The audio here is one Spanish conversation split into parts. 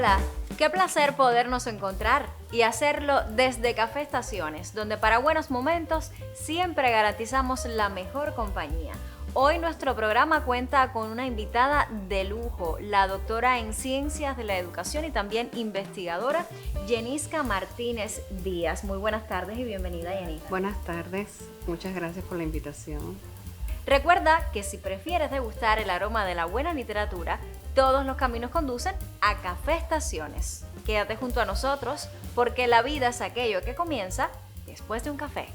Hola, qué placer podernos encontrar y hacerlo desde Café Estaciones, donde para buenos momentos siempre garantizamos la mejor compañía. Hoy nuestro programa cuenta con una invitada de lujo, la doctora en Ciencias de la Educación y también investigadora, Yenisca Martínez Díaz. Muy buenas tardes y bienvenida, Yenisca. Buenas tardes, muchas gracias por la invitación. Recuerda que si prefieres degustar el aroma de la buena literatura, todos los caminos conducen a Café Estaciones. Quédate junto a nosotros porque la vida es aquello que comienza después de un café.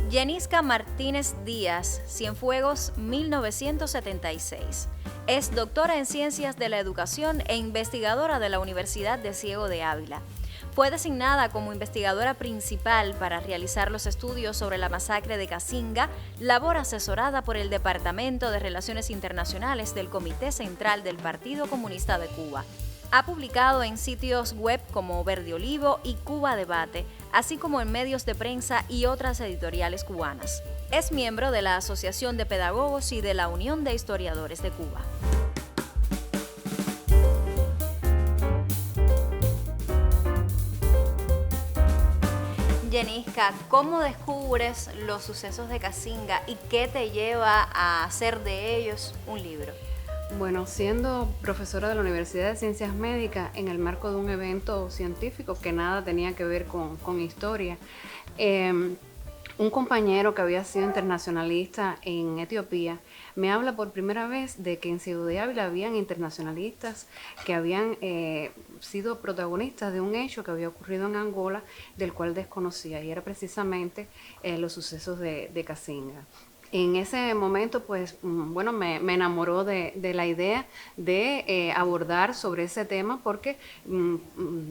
Yenisca Martínez Díaz, Cienfuegos 1976. Es doctora en Ciencias de la Educación e investigadora de la Universidad de Ciego de Ávila. Fue designada como investigadora principal para realizar los estudios sobre la masacre de Casinga, labor asesorada por el Departamento de Relaciones Internacionales del Comité Central del Partido Comunista de Cuba. Ha publicado en sitios web como Verde Olivo y Cuba Debate, así como en medios de prensa y otras editoriales cubanas. Es miembro de la Asociación de Pedagogos y de la Unión de Historiadores de Cuba. Yenisca, ¿cómo descubres los sucesos de Casinga y qué te lleva a hacer de ellos un libro? Bueno, siendo profesora de la Universidad de Ciencias Médicas en el marco de un evento científico que nada tenía que ver con historia, un compañero que había sido internacionalista en Etiopía me habla por primera vez de que en Ciego de Ávila habían internacionalistas que habían sido protagonistas de un hecho que había ocurrido en Angola, del cual desconocía, y era precisamente los sucesos de Casinga. En ese momento, pues, bueno, me enamoró de la idea de abordar sobre ese tema porque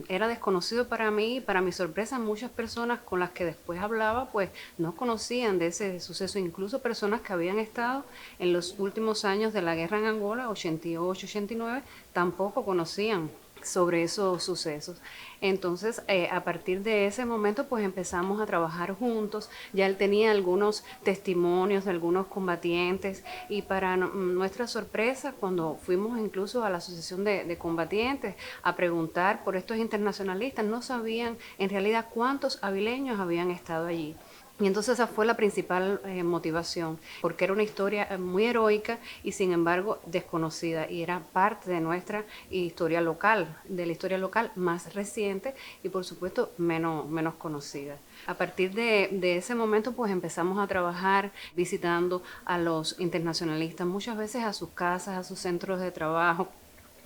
era desconocido para mí y para mi sorpresa muchas personas con las que después hablaba, pues, no conocían de ese suceso, incluso personas que habían estado en los últimos años de la guerra en Angola, 88, 89, tampoco conocían sobre esos sucesos. Entonces, a partir de ese momento, pues empezamos a trabajar juntos. Ya él tenía algunos testimonios de algunos combatientes y para nuestra sorpresa, cuando fuimos incluso a la Asociación de Combatientes a preguntar por estos internacionalistas, no sabían en realidad cuántos avileños habían estado allí. Y entonces esa fue la principal motivación, porque era una historia muy heroica y sin embargo desconocida, y era parte de nuestra historia local, de la historia local más reciente y por supuesto menos conocida. A partir de ese momento pues empezamos a trabajar visitando a los internacionalistas, muchas veces a sus casas, a sus centros de trabajo.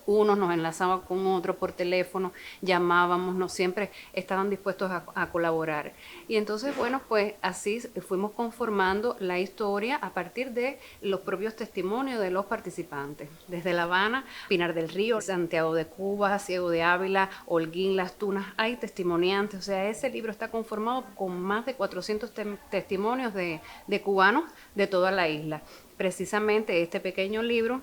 Unos nos enlazaban con otros por teléfono, llamábamos, no siempre estaban dispuestos a colaborar. Y entonces, bueno, pues así fuimos conformando la historia a partir de los propios testimonios de los participantes. Desde La Habana, Pinar del Río, Santiago de Cuba, Ciego de Ávila, Holguín, Las Tunas, hay testimoniantes. O sea, ese libro está conformado con más de 400 testimonios de cubanos de toda la isla. Precisamente este pequeño libro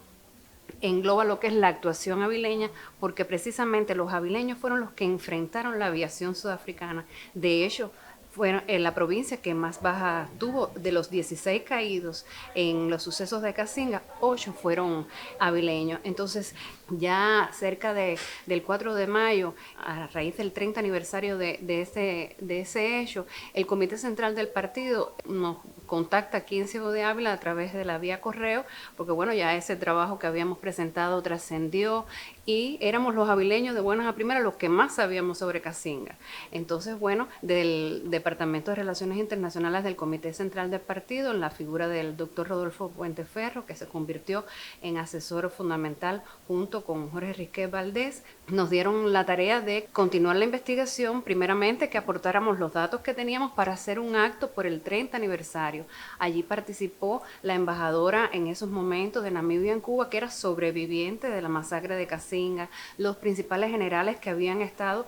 engloba lo que es la actuación avileña, porque precisamente los avileños fueron los que enfrentaron la aviación sudafricana. De hecho, fueron en la provincia que más baja tuvo. De los 16 caídos en los sucesos de Casinga, 8 fueron avileños. Entonces, ya cerca del 4 de mayo, a raíz del 30 aniversario de ese hecho, el Comité Central del Partido nos contacta aquí en Ciego de Ávila a través de la vía correo, porque bueno, ya ese trabajo que habíamos presentado trascendió y éramos los avileños de buenas a primeras los que más sabíamos sobre Casinga. Entonces, bueno, del Departamento de Relaciones Internacionales del Comité Central del Partido, en la figura del doctor Rodolfo Puenteferro, que se convirtió en asesor fundamental junto con Jorge Risquet Valdés, nos dieron la tarea de continuar la investigación, primeramente que aportáramos los datos que teníamos para hacer un acto por el 30 aniversario. Allí participó la embajadora en esos momentos de Namibia en Cuba, que era sobreviviente de la masacre de Casinga, los principales generales que habían estado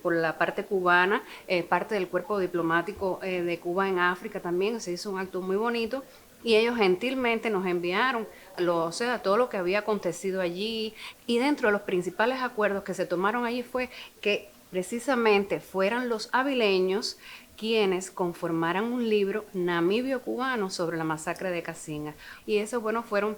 por la parte cubana, parte del cuerpo diplomático de Cuba en África también. Se hizo un acto muy bonito y ellos gentilmente nos enviaron todo lo que había acontecido allí, y dentro de los principales acuerdos que se tomaron allí fue que precisamente fueran los avileños quienes conformaran un libro namibio-cubano sobre la masacre de Casinga. Y eso, bueno, fueron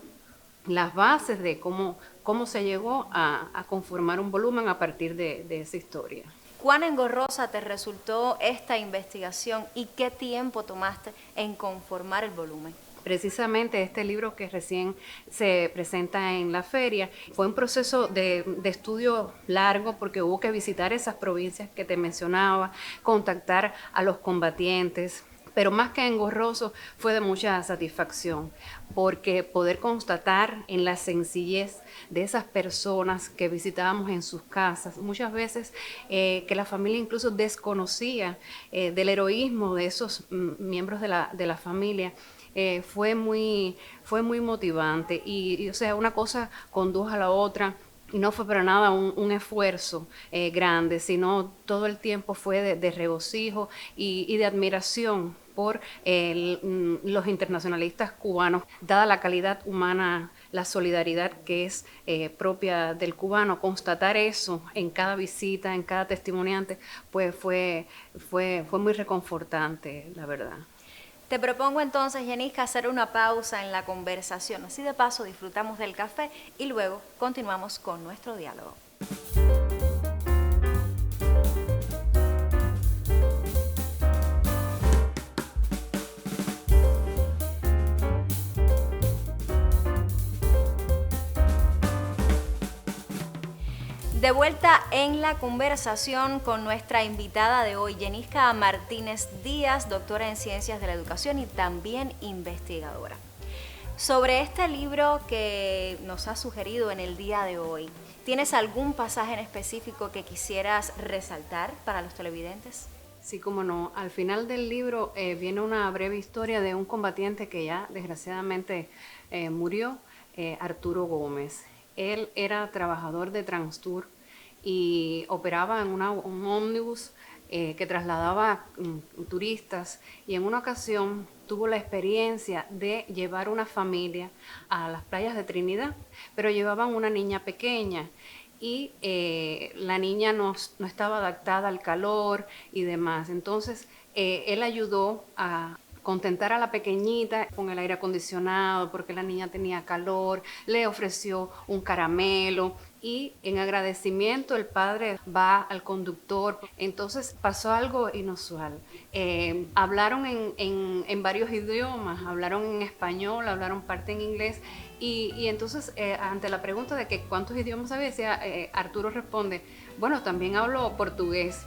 las bases de cómo se llegó a conformar un volumen a partir de esa historia. ¿Cuán engorrosa te resultó esta investigación y qué tiempo tomaste en conformar el volumen? Precisamente este libro que recién se presenta en la feria fue un proceso de estudio largo, porque hubo que visitar esas provincias que te mencionaba, contactar a los combatientes, pero más que engorroso fue de mucha satisfacción, porque poder constatar en la sencillez de esas personas que visitábamos en sus casas, muchas veces que la familia incluso desconocía del heroísmo de esos miembros de la familia, fue muy motivante y o sea, una cosa condujo a la otra. Y no fue para nada un esfuerzo grande, sino todo el tiempo fue de regocijo y de admiración por los internacionalistas cubanos, dada la calidad humana, la solidaridad que es propia del cubano. Constatar eso en cada visita, en cada testimoniante, pues fue muy reconfortante, la verdad. Te propongo entonces, Yanisca, hacer una pausa en la conversación. Así de paso disfrutamos del café y luego continuamos con nuestro diálogo. De vuelta en la conversación con nuestra invitada de hoy, Yanisca Martínez Díaz, doctora en Ciencias de la Educación y también investigadora. Sobre este libro que nos has sugerido en el día de hoy, ¿tienes algún pasaje en específico que quisieras resaltar para los televidentes? Sí, cómo no. Al final del libro viene una breve historia de un combatiente que ya desgraciadamente murió, Arturo Gómez. Él era trabajador de Transtur y operaba en un ómnibus que trasladaba turistas, y en una ocasión tuvo la experiencia de llevar una familia a las playas de Trinidad, pero llevaban una niña pequeña y la niña no estaba adaptada al calor y demás. Entonces él ayudó a contentar a la pequeñita con el aire acondicionado porque la niña tenía calor, le ofreció un caramelo y en agradecimiento el padre va al conductor. Entonces pasó algo inusual. Hablaron en varios idiomas, hablaron en español, hablaron parte en inglés y entonces ante la pregunta de que cuántos idiomas sabía, decía, Arturo responde, bueno, también hablo portugués.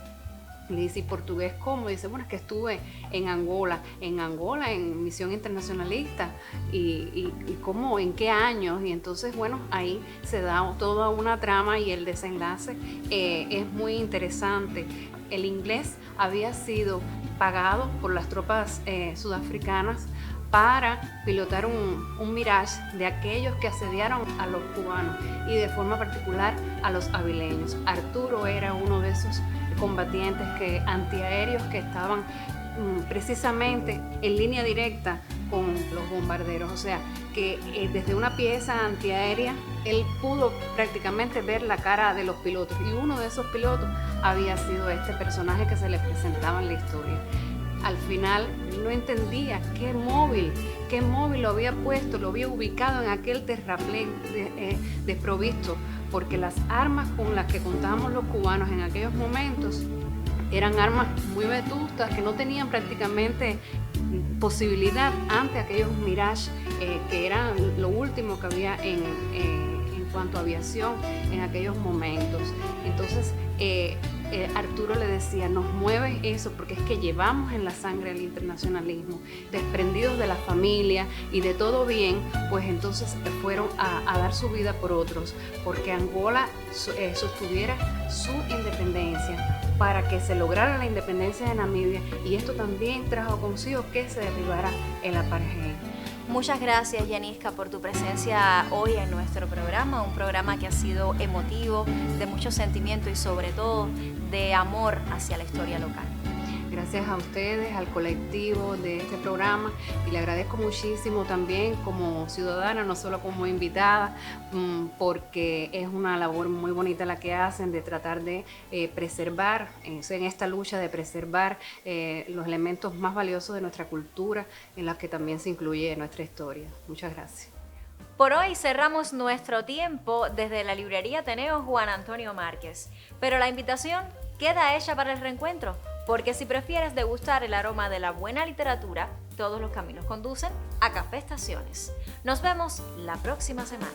Le dice, ¿y portugués cómo? Dice, bueno, es que estuve en Angola, en misión internacionalista, y cómo, en qué años, y entonces, bueno, ahí se da toda una trama y el desenlace es muy interesante. El inglés había sido pagado por las tropas sudafricanas para pilotar un Mirage de aquellos que asediaron a los cubanos y de forma particular a los habileños. Arturo era uno de esos combatientes antiaéreos que estaban precisamente en línea directa con los bombarderos, o sea que desde una pieza antiaérea él pudo prácticamente ver la cara de los pilotos, y uno de esos pilotos había sido este personaje que se le presentaba en la historia. Al final no entendía qué móvil lo había puesto, lo había ubicado en aquel terraplén desprovisto, porque las armas con las que contábamos los cubanos en aquellos momentos eran armas muy vetustas que no tenían prácticamente posibilidad ante aquellos Mirage que eran lo último que había en cuanto a aviación en aquellos momentos. Entonces Arturo le decía, nos mueve eso porque es que llevamos en la sangre el internacionalismo, desprendidos de la familia y de todo bien, pues entonces fueron a dar su vida por otros, porque Angola sostuviera su independencia, para que se lograra la independencia de Namibia, y esto también trajo consigo que se derribara el apartheid. Muchas gracias, Yanisca, por tu presencia hoy en nuestro programa, un programa que ha sido emotivo, de mucho sentimiento y sobre todo de amor hacia la historia local. gracias a ustedes, al colectivo de este programa, y le agradezco muchísimo también como ciudadana, no solo como invitada, porque es una labor muy bonita la que hacen de tratar de preservar, en esta lucha de preservar los elementos más valiosos de nuestra cultura, en la que también se incluye nuestra historia. Muchas gracias. Por hoy cerramos nuestro tiempo desde la librería Ateneo Juan Antonio Márquez, pero la invitación queda hecha para el reencuentro, porque si prefieres degustar el aroma de la buena literatura, todos los caminos conducen a Café Estaciones. Nos vemos la próxima semana.